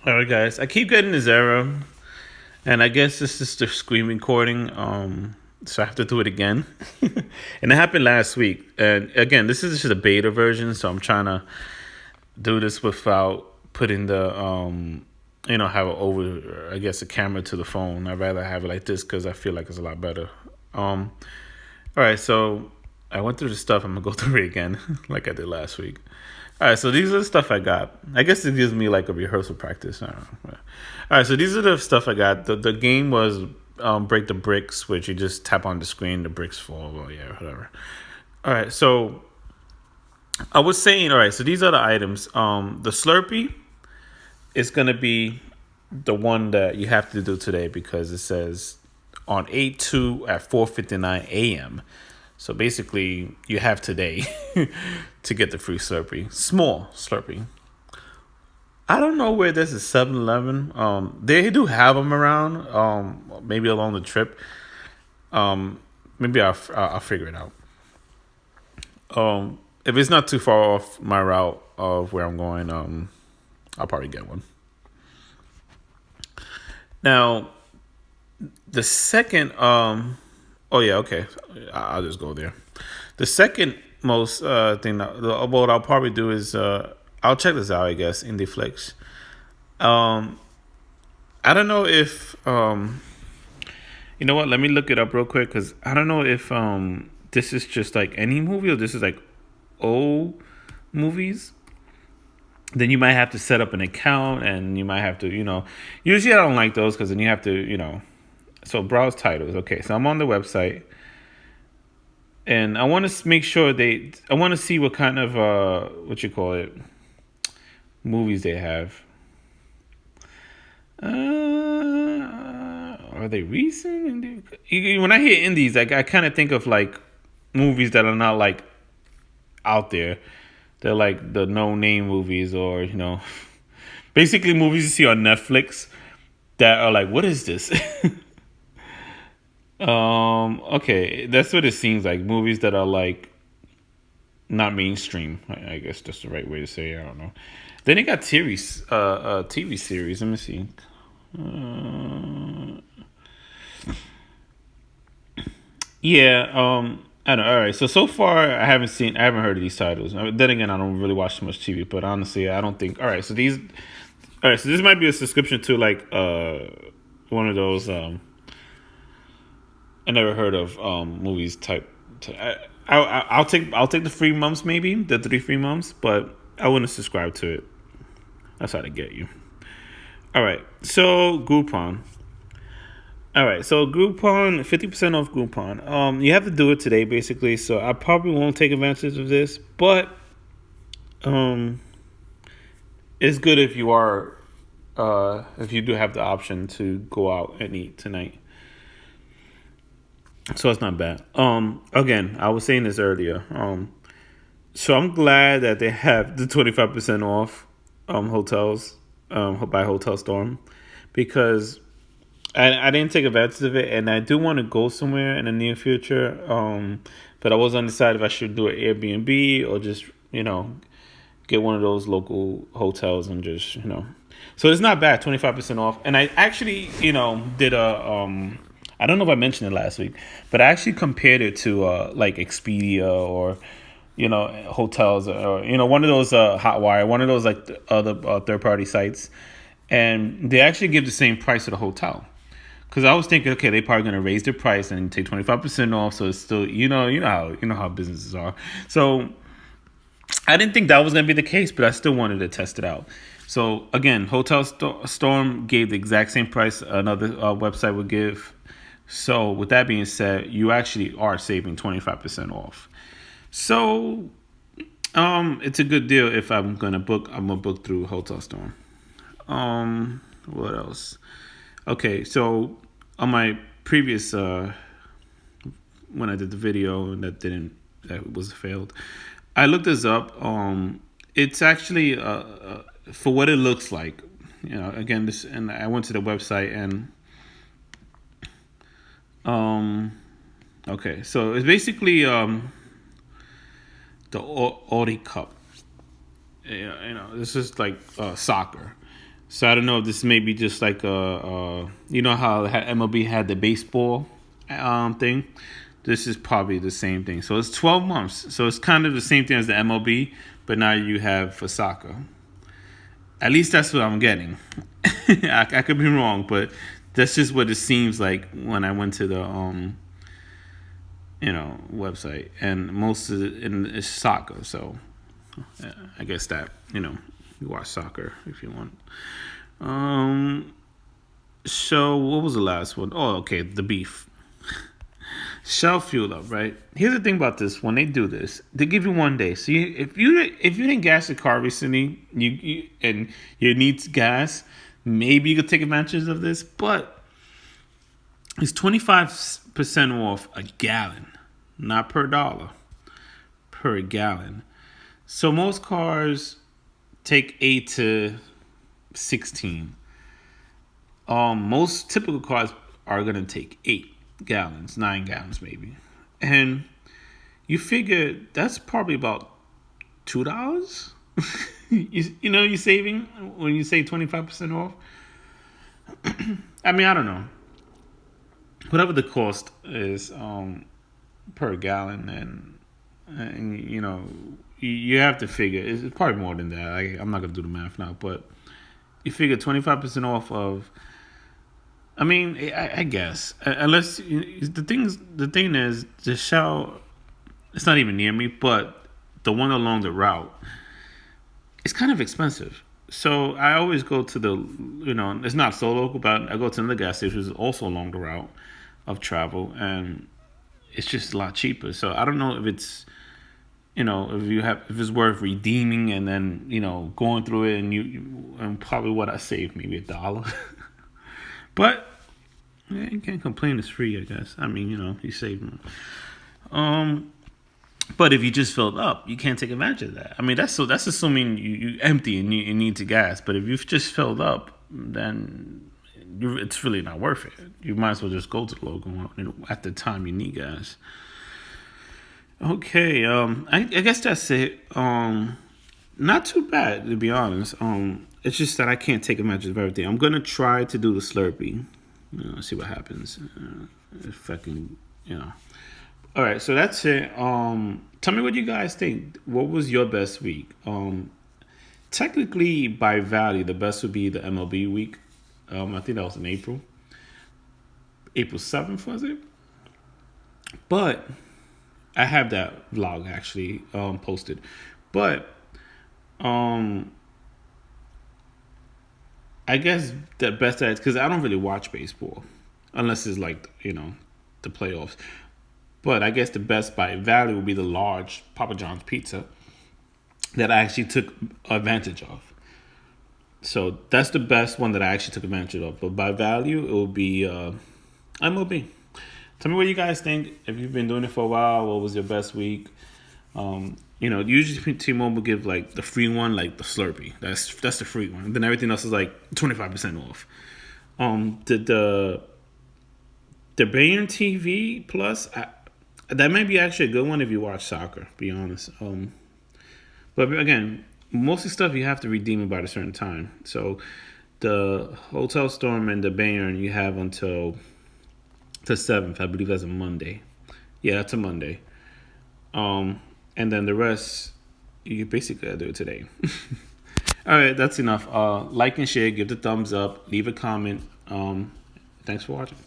All right, guys. I keep getting this error, and I guess this is the screen recording. So I have to do it again, and it happened last week. And again, this is just a beta version, so I'm trying to do this without putting the have it over. I guess a camera to the phone. I'd rather have it like this because I feel like it's a lot better. Um, all right, so I went through the stuff. I'm gonna go through it again, like I did last week. All right, so these are the stuff I got. I guess it gives me like a rehearsal practice. I don't know. All right, so these are the stuff I got. The game was break the bricks, which you just tap on the screen, the bricks fall. Well, yeah, whatever. All right, so I was saying, all right, so these are the items. The Slurpee is gonna be the one that you have to do today because it says on 8/2 at 4:59 a.m. So basically, you have today to get the free Slurpee. Small Slurpee. I don't know where this is 7-Eleven. They do have them around. Maybe along the trip. Maybe I'll figure it out. If it's not too far off my route of where I'm going, I'll probably get one. Now, the second, oh yeah, okay, I'll just go there. The second most thing what I'll probably do is I'll check this out. I guess indieflix. Um, I don't know if you know what. Let me look it up real quick because I don't know if this is just like any movie or this is like old movies. Then you might have to set up an account and you might have to usually I don't like those because then you have to so browse titles. Okay, so I'm on the website and I want to make sure I want to see what kind of what you call it movies they have. Are they recent? When I hear indies, I kind of think of like movies that are not like out there. They're like the no name movies, or basically movies you see on Netflix that are like, what is this? Okay, that's what it seems like. Movies that are like not mainstream. I guess that's the right way to say it. I don't know. Then they got TV series. Let me see. Uh, yeah. I don't know. All right. So far, I haven't heard of these titles. Then again, I don't really watch too much TV. But honestly, I don't think. All right. All right. So this might be a subscription to like one of those I never heard of movies type. I'll take the free months, maybe the 3 free months, but I wouldn't subscribe to it. That's how to get you. All right, so Groupon. All right, so Groupon, 50% off Groupon. You have to do it today, basically. So I probably won't take advantage of this, but um, it's good if you do have the option to go out and eat tonight. So it's not bad. Again, I was saying this earlier. So I'm glad that they have the 25% off hotels by Hotel Storm because I didn't take advantage of it, and I do want to go somewhere in the near future. But I was undecided if I should do an Airbnb or just get one of those local hotels and just. So it's not bad, 25% off. And I actually did a I don't know if I mentioned it last week, but I actually compared it to like Expedia or hotels or one of those Hotwire, one of those like other third party sites, and they actually give the same price to the hotel. Because I was thinking, okay, they're probably gonna raise their price and take 25% off, so it's still how businesses are. So I didn't think that was gonna be the case, but I still wanted to test it out. So again, Storm gave the exact same price another website would give. So with that being said, you actually are saving 25% off. So it's a good deal if I'm gonna book. I'm gonna book through Hotel Storm. What else? Okay, so on my previous when I did the video that was failed, I looked this up. It's actually for what it looks like. Again, this and I went to the website and okay, so it's basically the Audi Cup. This is like soccer. So I don't know if this may be just like you know how MLB had the baseball thing. This is probably the same thing. So it's 12 months. So it's kind of the same thing as the MLB, but now you have for soccer. At least that's what I'm getting. I could be wrong, but that's just what it seems like when I went to the website, and most of it is soccer. So I guess that you watch soccer if you want. So what was the last one? Oh, okay, the beef. Shell fuel up, right? Here's the thing about this: when they do this, they give you 1 day. So if you didn't gas your car recently, and you need gas, maybe you could take advantage of this. But it's 25% off a gallon, not per dollar, per gallon. So most cars take 8 to 16. Most typical cars are gonna take 8 gallons, 9 gallons maybe, and you figure that's probably about $2. You're saving when you say 25% off. I mean, I don't know, whatever the cost is per gallon, and you have to figure it's probably more than that. I'm not gonna do the math now, but you figure 25% off of. I mean, I guess unless the thing is the Shell. It's not even near me, but the one along the route, it's kind of expensive. So I always go to it's not so local, but I go to another gas station, which is also along the route of travel, and it's just a lot cheaper. So I don't know if it's if it's worth redeeming and then going through it, and probably what I saved, maybe $1. But you can't complain. It's free, I guess. I mean, you save them. But if you just filled up, you can't take advantage of that. I mean, that's assuming you empty and you need to gas. But if you've just filled up, then it's really not worth it. You might as well just go to the local at the time you need gas. Okay, I guess that's it. Not too bad, to be honest. It's just that I can't take advantage of everything. I'm gonna try to do the Slurpee. See what happens. If I can, All right, so that's it. Tell me what you guys think. What was your best week? Technically, by value, the best would be the MLB week. I think that was in April. April 7th, was it? But I have that vlog actually posted. But I guess the best because I don't really watch baseball unless it's like the playoffs. But I guess the best by value would be the large Papa John's pizza that I actually took advantage of. So that's the best one that I actually took advantage of. But by value, it will be MLB. Tell me what you guys think. If you've been doing it for a while, what was your best week? Usually T-Mobile will give like the free one, like the Slurpee. That's the free one. And then everything else is like 25% off. The Bayern TV Plus, that might be actually a good one if you watch soccer. Be honest. But again, most of the stuff you have to redeem it by a certain time. So the Hotel Storm and the Bayern you have until the 7th. I believe that's a Monday. Yeah, that's a Monday. And then the rest, you basically gotta do it today. All right, that's enough. Like and share, give the thumbs up, leave a comment. Thanks for watching.